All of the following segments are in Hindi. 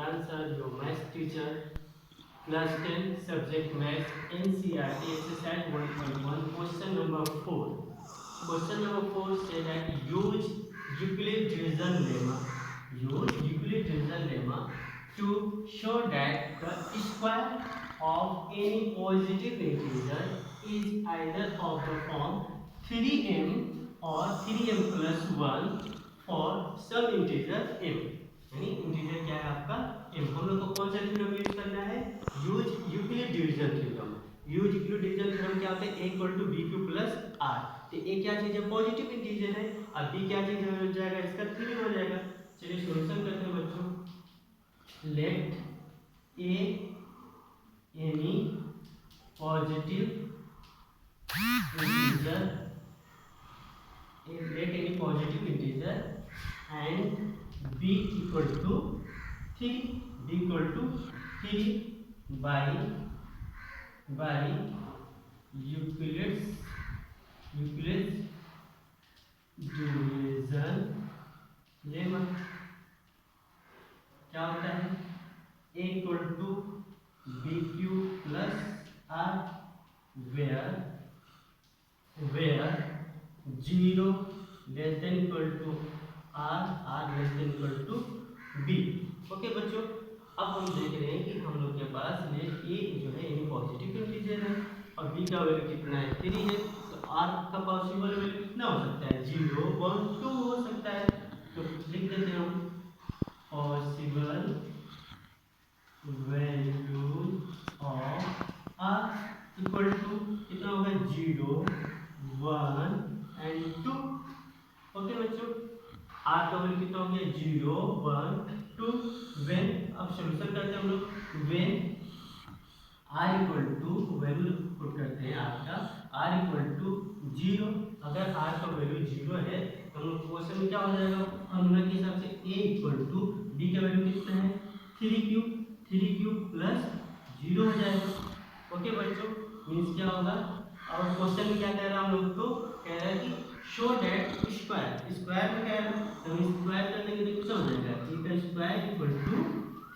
answer, your math teacher, class 10, subject math, NCERT, exercise 1.1, question number 4. Question number 4 say that use Euclid division lemma. Use Euclid division lemma to show that the square of any positive integer is either of the form 3m or 3m plus 1 for some integer m. यानी इंटीजर क्या है आपका m. हम लोग को कौन सा थ्योरम यूज करना है? Use Euclid division theorem. Use Euclid division theorem क्या होता है? a equal to b q plus r. तो a क्या चीज है? पॉजिटिव इंटीजर है. अब b क्या चीज हो जाएगा? इसका 3 हो जाएगा. चलिए सॉल्यूशन करते हैं बच्चों. Let a any positive integer, let any positive integer and b equal to 3, b equal to 3 by Euclid's division lemma. क्या होता है? a equal to b q plus r where 0 less than equal to r less than equal to b. Okay बच्चों, अब हम देख रहे हैं कि हम लोग के पास लेट a जो है यानी पॉजिटिव इंटीजर है और b का वैल्यू कितना है? 3 है. तो r का पॉसिबल वैल्यू कितना हो सकता है? 0, 1, 2 हो सकता है. तो लिख देते हैं हम possible value of r equal to कितना होगा? 0, 1 एंड 2. ओके बच्चों, r का वैल्यू कितना हो गया? 0, 1, 2. व्हेन, अब सॉल्यूशन करते हैं हम लोग. When r equal to, value put करते हैं r का, r इक्वल टू 0. अगर r का वैल्यू 0 है तो हम लोग क्वेश्चन में क्या हो जाएगा? फॉर्मूला के हिसाब से a इक्वल टू b का वैल्यू कितना है? 3q प्लस 0 हो जाएगा. ओके बच्चों, मीन्स क्या होगा? और क्वेश्चन में क्या कह रहा है हम लोग को? कह रहा है कि शो दैट स्क्वायर में क्या है? तो हम स्क्वायर करने के लिए कितना हो जाएगा? a का स्क्वायर इक्वल टू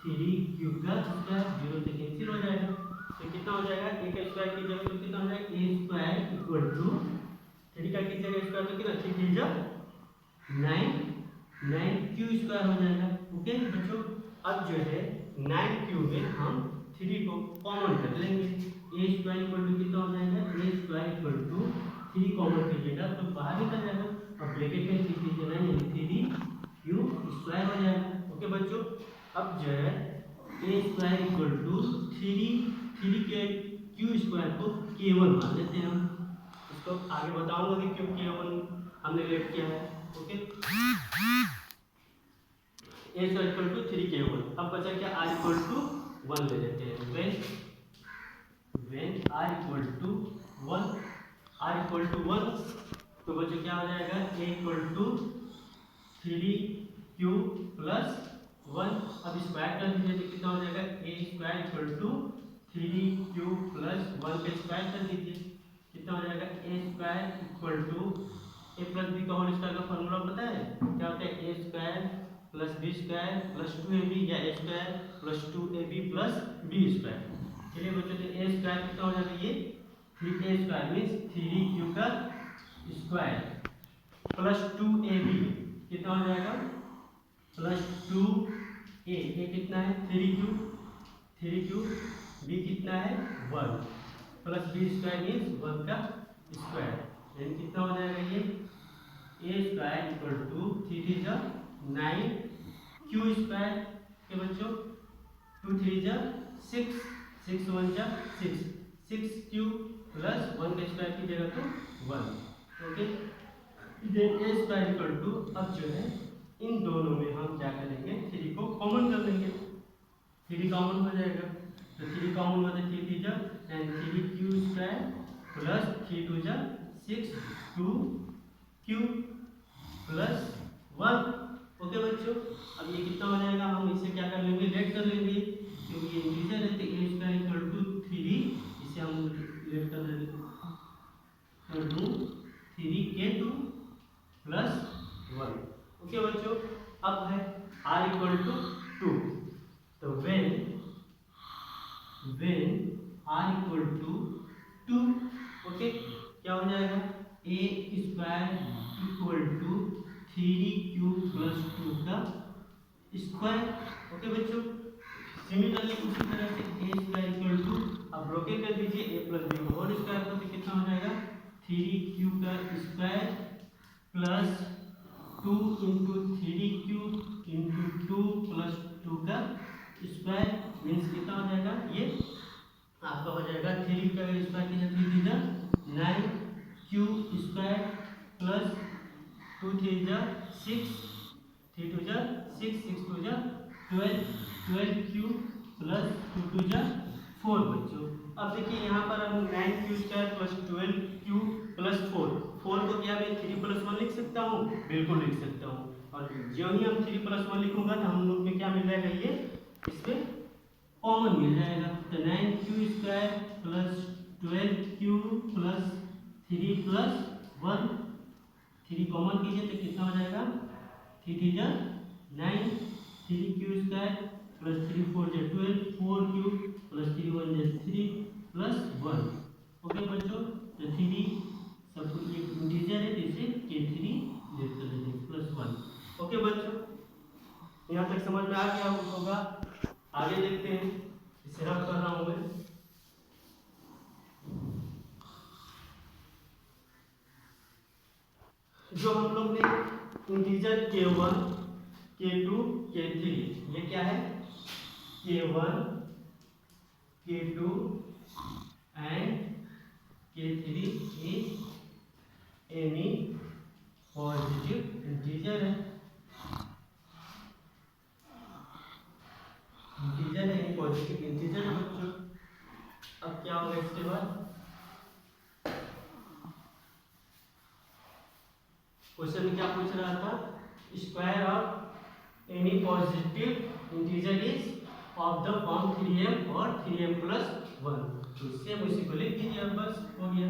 3q का स्क्वायर, 0 से कैंसिल हो जाएगा. तो कितना हो जाएगा? a का स्क्वायर की जगह तो कितना हो जाएगा? a स्क्वायर इक्वल टू 3 का की जगह स्क्वायर तो कितना? 3 की जगह 9q स्क्वायर हो जाएगा. ओके बच्चों, अब जो है 9q में हम 3 को कॉमन कर लेंगे. a स्क्वायर इक्वल टू कितना हो जाएगा? a square equal to 3 common कीजिएगा तो बाहर निकल जाएगा और ब्रैकेट में 3 कीजिएगा यानी 3q स्क्वायर हो जाएगा. ओके बच्चों, अब जो है a स्क्वायर इक्वल टू 3 के q स्क्वायर को k1 मान लेते हैं हम. इसको आगे बताऊंगा कि क्यों k1 हमने लेट किया है. Okay, a square equal to 3k1. अब बचा क्या? r इक्वल टू 1 ले लेते हैं. when r इक्वल टू 1 तो बच्चों क्या हो जाएगा? a equal to 3q plus 1. अब स्क्वायर कर दीजिए तो कितना हो जाएगा? a square equal to 3q plus 1 का स्क्वायर कर दीजिए. कितना हो जाएगा? a square equal to a plus b का होल स्क्वायर का फॉर्मूला पता है क्या होता है? a square plus b square plus 2ab या a square plus 2ab plus b square. चलिए बच्चों, तो a स्क्वायर कितना हो जाएगा? ये 3a स्क्वायर मीन्स 3q का स्क्वायर प्लस 2ab कितना हो जाएगा? Plus 2a. a कितना है? 3q. b कितना है? 1 प्लस b स्क्वायर मीन्स 1 का स्क्वायर. यानी कितना हो जाएगा? ये a स्क्वायर इक्वल टू 3 जा 9 q स्क्वायर के बच्चों 2 3 जा 6 6 1 जा 6q प्लस 1 का स्क्वायर की जगह तो 1. Okay, then a square equal to, अब जो है इन दोनों में हम क्या करेंगे? 3 को कॉमन कर लेंगे. 3 कॉमन हो जाएगा तो 3 कॉमन मतलब 3 3 जा एंड 3q स्क्वायर प्लस 3 2 जा 6 2q प्लस 1. ओके बच्चों, अब ये कितना हो जाएगा? हम इसे क्या कर लेंगे? लेट कर लेंगे क्योंकि ये इंटीजर है. तो a स्क्वायर इक्वल टू 3, इसे हम लेट कर लेंगे तो 3k2 प्लस 1. ओके बच्चों, अब है r equal to 2. Square. Okay बच्चों, सिमिलरली उसी तरह से ए स्क्वायर इक्वल टू, अब ब्रोकेट कर दीजिए ए प्लस बी का होल स्क्वायर को, तो कितना हो जाएगा 3q का square plus 2 into 3q into 2 plus 2 का स्क्वायर मीन्स कितना हो जाएगा, ये आपका हो जाएगा 3 का स्क्वायर की जगह 3 जा 9q स्क्वायर प्लस 2 3 जा 6 3 2 जा 6 6 2 जा 12 12q प्लस 2 2 जा 4 बच्चों। अब देखिए यहाँ पर हम 9q square plus 12q plus 4 को क्या मैं 3 प्लस 1 लिख सकता हूँ, बिल्कुल लिख सकता हूँ। और जो ही हम 3 प्लस 1 लिखूंगा तो हम लोग में क्या मिल जाएगा, ये इसमें कॉमन मिल जाएगा। तो 9q square plus 12q plus 3 plus 1, 3 common कीजिए तो कितना हो जाएगा 3 3 जा 9, 3q स्क्वायर प्लस 3 4 जा 12, 4q प्लस 3 1 जा 3 प्लस 1। ओके बच्चों, तो 3 सब ये इंटीजर है तो इसे k3 लिख लेंगे प्लस 1। ओके बच्चों, यहाँ तक समझ में आ गया होगा। आगे देखते हैं, इसे रब कर रहा हूँ मैं। जो हम लोग ने इंटीजर k1 k2 k3, ये क्या है k1 k2 and k3 is any positive integer है, इंटीजर है, पॉजिटिव इंटीजर है बच्चों। अब क्या होगा इसके बाद, क्वेश्चन में क्या पूछ रहा था, square of any positive integer is of the form 3m और 3m प्लस 1। तो सेम उसी को लिख दीजिए, अब बस हो गया।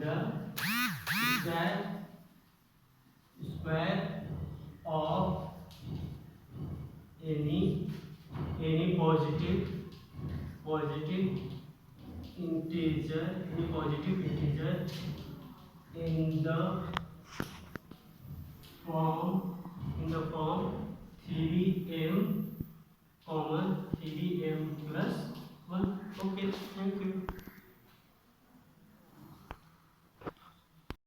The square of any positive integer in the form